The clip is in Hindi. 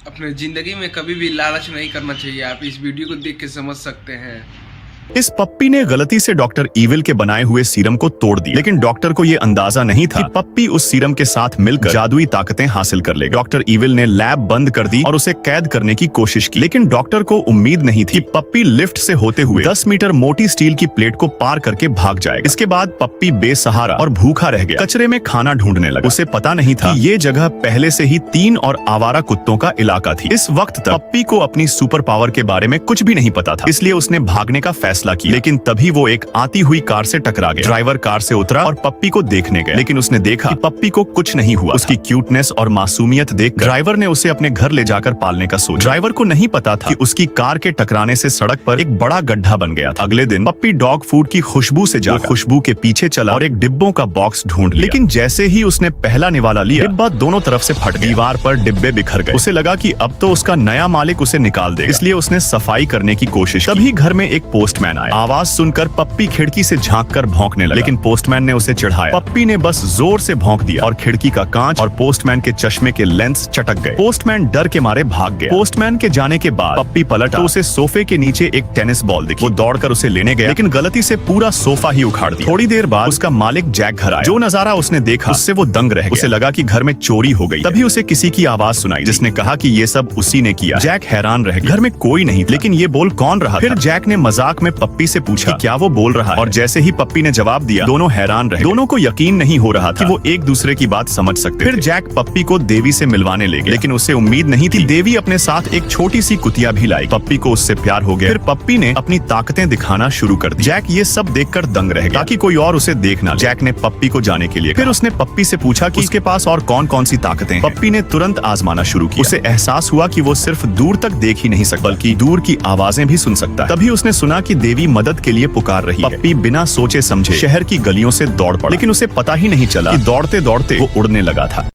अपने जिंदगी में कभी भी लालच नहीं करना चाहिए। आप इस वीडियो को देख के समझ सकते हैं। इस पप्पी ने गलती से डॉक्टर ईविल के बनाए हुए सीरम को तोड़ दिया, लेकिन डॉक्टर को यह अंदाजा नहीं था कि पप्पी उस सीरम के साथ मिलकर जादुई ताकतें हासिल कर लेगी। डॉक्टर ईविल ने लैब बंद कर दी और उसे कैद करने की कोशिश की, लेकिन डॉक्टर को उम्मीद नहीं थी कि पप्पी लिफ्ट से होते हुए 10 मीटर मोटी स्टील की प्लेट को पार करके भाग जाएगा। इसके बाद पप्पी बेसहारा और भूखा रह गया, कचरे में खाना ढूंढने लगा। उसे पता नहीं था कि ये जगह पहले से ही 3 और आवारा कुत्तों का इलाका थी। इस वक्त तक पप्पी को अपनी सुपर पावर के बारे में कुछ भी नहीं पता था, इसलिए उसने भागने का फैसला किया। लेकिन तभी वो एक आती हुई कार से टकरा गया। ड्राइवर कार से उतरा और पप्पी को देखने गया, लेकिन उसने देखा कि पप्पी को कुछ नहीं हुआ। उसकी क्यूटनेस और मासूमियत देखकर ड्राइवर ने उसे अपने घर ले जाकर पालने का सोचा। ड्राइवर को नहीं पता था कि उसकी कार के टकराने से सड़क पर एक बड़ा गड्ढा बन गया था। अगले दिन पप्पी डॉग फूड की खुशबू से जाकर खुशबू के पीछे चला और एक डिब्बों का बॉक्स ढूंढ लिया। लेकिन जैसे ही उसने पहला निवाला लिया, डिब्बा दोनों तरफ से फट गया। दीवार पर डिब्बे बिखर गए। उसे लगा कि अब तो उसका नया मालिक उसे निकाल देगा, इसलिए उसने सफाई करने की कोशिश की। तभी घर में एक पोस्टमैन आया। आवाज सुनकर पप्पी खिड़की से झांककर भौंकने लगा, लेकिन पोस्टमैन ने उसे चिढ़ाया। पप्पी ने बस जोर से भौंक दिया और खिड़की का कांच और पोस्टमैन के चश्मे के लेंस चटक गए। पोस्टमैन डर के मारे भाग गया। पोस्टमैन के जाने के बाद पप्पी पलटा तो उसे सोफे के नीचे एक टेनिस बॉल दिखी। वो दौड़कर उसे लेने गया, लेकिन गलती से पूरा सोफा ही उखाड़ दिया। थोड़ी देर बाद उसका मालिक जैक घर आया। जो नजारा उसने देखा उससे वो दंग रह गया। उसे लगा कि घर में चोरी हो गई। तभी उसे किसी की आवाज सुनाई, जिसने कहा कि ये सब उसी ने किया। जैक हैरान रह गया। घर में कोई नहीं था, लेकिन ये बोल कौन रहा था? फिर जैक ने मजाक में पप्पी से पूछा कि क्या वो बोल रहा है, और जैसे ही पप्पी ने जवाब दिया, दोनों हैरान रहे। दोनों को यकीन नहीं हो रहा था कि वो एक दूसरे की बात समझ सकते। फिर जैक पप्पी को देवी से मिलवाने ले गया, लेकिन उसे उम्मीद नहीं थी देवी अपने साथ एक छोटी सी कुतिया भी लाई। पप्पी को उससे प्यार हो गया। फिर पप्पी ने अपनी ताकतें दिखाना शुरू कर दी। जैक ये सब देखकर दंग रह गया, ताकि कोई और उसे देख ना ले। जैक ने पप्पी को जाने के लिए कहा। फिर उसने पप्पी से पूछा कि उसके पास और कौन कौन सी ताकतें हैं। पप्पी ने तुरंत आजमाना शुरू किया। उसे एहसास हुआ कि वो सिर्फ दूर तक देख ही नहीं सकता, बल्कि दूर की आवाजें भी सुन सकता है। तभी उसने सुना कि देवी मदद के लिए पुकार रही है। पप्पी बिना सोचे समझे शहर की गलियों से दौड़ पड़ा, लेकिन उसे पता ही नहीं चला कि दौड़ते दौड़ते वो उड़ने लगा था।